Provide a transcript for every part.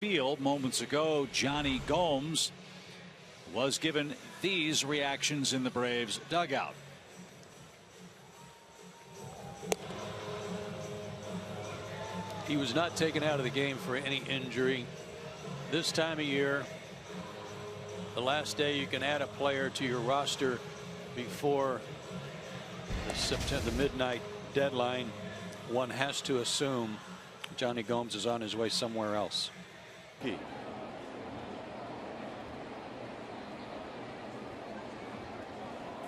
Field moments ago, Johnny Gomes was given these reactions in the Braves dugout. He was not taken out of the game for any injury. This time of year, the last day you can add a player to your roster before the midnight deadline, one has to assume Johnny Gomes is on his way somewhere else.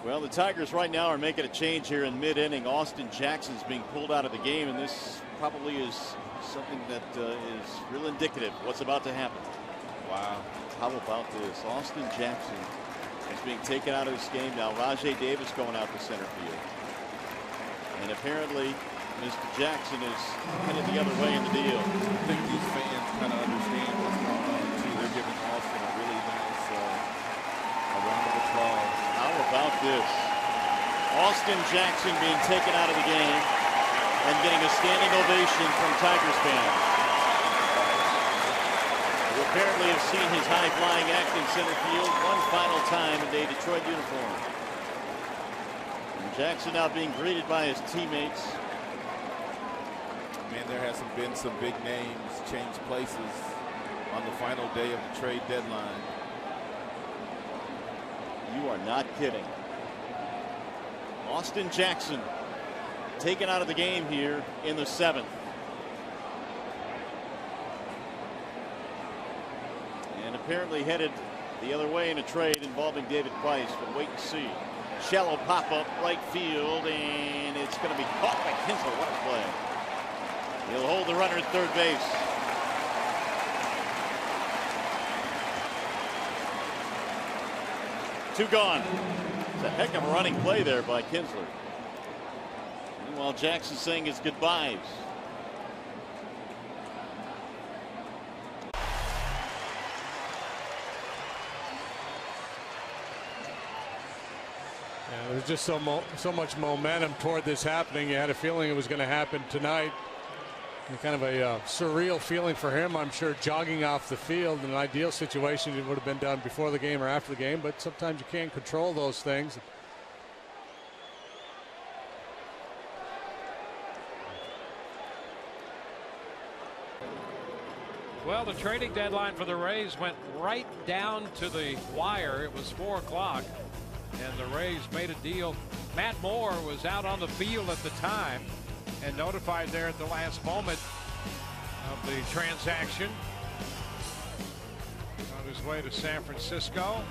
Well, the Tigers right now are making a change here in mid-inning. Austin Jackson's being pulled out of the game, and this probably is something that is real indicative of what's about to happen. Wow. How about this? Austin Jackson is being taken out of this game now. Rajay Davis going out to center field. And apparently, Mr. Jackson is headed the other way in the deal. I think these fans kind of understand what's going on, too. They're giving Austin a really nice round of applause. How about this? Austin Jackson being taken out of the game and getting a standing ovation from Tigers fans, who apparently have seen his high-flying act in center field one final time in a Detroit uniform. And Jackson now being greeted by his teammates. Man, there hasn't been some big names change places on the final day of the trade deadline. You are not kidding. Austin Jackson taken out of the game here in the 7th. And apparently headed the other way in a trade involving David Price, but wait and see. Shallow pop-up right field, and it's going to be caught by Kinsler. What a play. He'll hold the runner at third base. Two gone. It's a heck of a running play there by Kinsler. Meanwhile, Jackson saying his goodbyes. There's just so much momentum toward this happening. You had a feeling it was going to happen tonight. And kind of a surreal feeling for him, I'm sure, jogging off the field. In an ideal situation, it would have been done before the game or after the game, but sometimes you can't control those things. Well, the trading deadline for the Rays went right down to the wire. It was 4 o'clock, and the Rays made a deal. Matt Moore was out on the field at the time and notified there at the last moment of the transaction. On his way to San Francisco.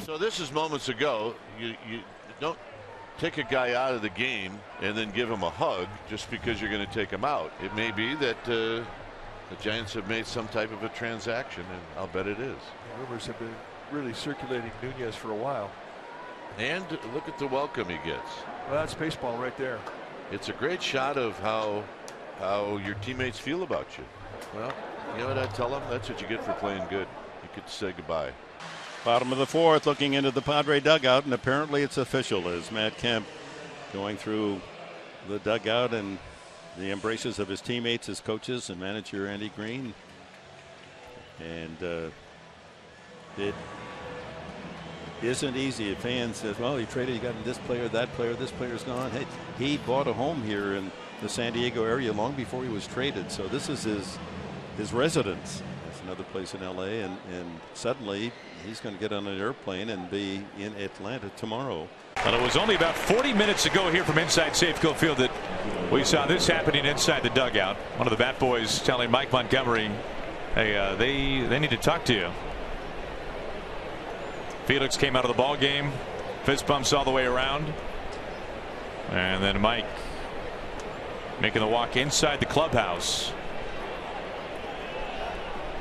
So this is moments ago. You don't take a guy out of the game and then give him a hug just because you're going to take him out. It may be that the Giants have made some type of a transaction, and I'll bet it is. Rumors have been really circulating Nunez for a while. And look at the welcome he gets. Well, that's baseball right there. It's a great shot of how your teammates feel about you. Well, you know what I tell them? That's what you get for playing good. You get to say goodbye. Bottom of the 4th, looking into the Padre dugout, and apparently it's official as Matt Kemp going through the dugout and the embraces of his teammates, his coaches, and manager Andy Green. And it isn't easy. If fans says, well, he traded, he got this player, this player's gone. Hey, he bought a home here in the San Diego area long before he was traded. So this is his residence. It's another place in LA, and suddenly he's going to get on an airplane and be in Atlanta tomorrow. Well, it was only about 40 minutes ago here from inside Safeco Field that we saw this happening inside the dugout. One of the bat boys telling Mike Montgomery, hey, they need to talk to you. Felix came out of the ball game, fist bumps all the way around, and then Mike making the walk inside the clubhouse.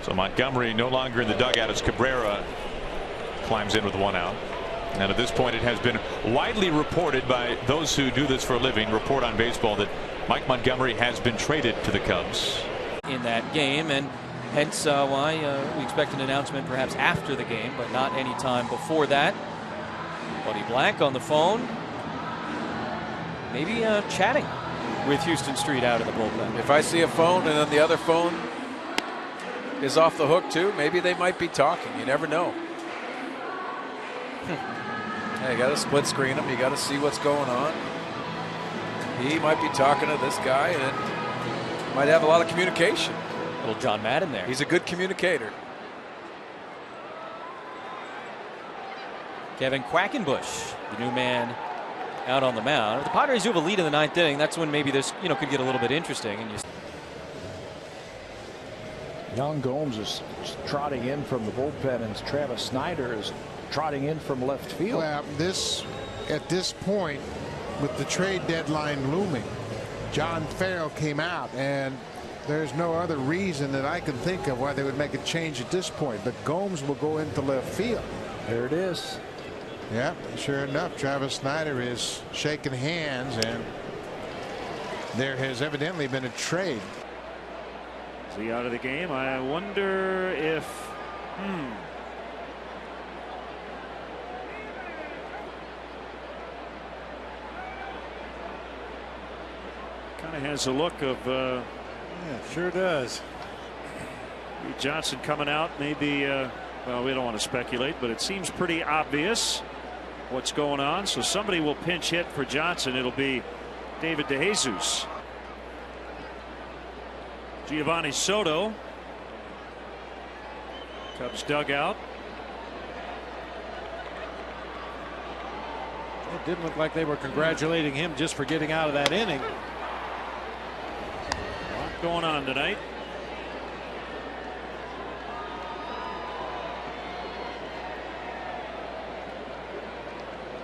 So Montgomery no longer in the dugout as Cabrera climbs in with 1 out. And at this point, it has been widely reported by those who do this for a living, report on baseball, that Mike Montgomery has been traded to the Cubs in that game, and hence why we expect an announcement perhaps after the game, but not any time before that. Buddy Black on the phone, maybe chatting with Houston Street out in the bullpen. If I see a phone and then the other phone is off the hook too, maybe they might be talking. You never know. Hey, you got to split screen him. You got to see what's going on. He might be talking to this guy and might have a lot of communication. Little John Madden there. He's a good communicator. Kevin Quackenbush, the new man out on the mound. If the Padres do have a lead in the 9th inning, that's when maybe this could get a little bit interesting. And Young Gomes is trotting in from the bullpen, and Travis Snyder is trotting in from left field. Well, at this point, with the trade deadline looming, John Farrell came out, and there's no other reason that I can think of why they would make a change at this point. But Gomes will go into left field. There it is. Yeah, sure enough, Travis Snyder is shaking hands, and there has evidently been a trade. Is he out of the game? I wonder if. Kind of has a look of. Yeah, sure does. Johnson coming out, maybe. Well, we don't want to speculate, but it seems pretty obvious what's going on. So somebody will pinch hit for Johnson. It'll be David DeJesus. Giovanni Soto. Cubs dugout. It didn't look like they were congratulating him just for getting out of that inning. A lot going on tonight.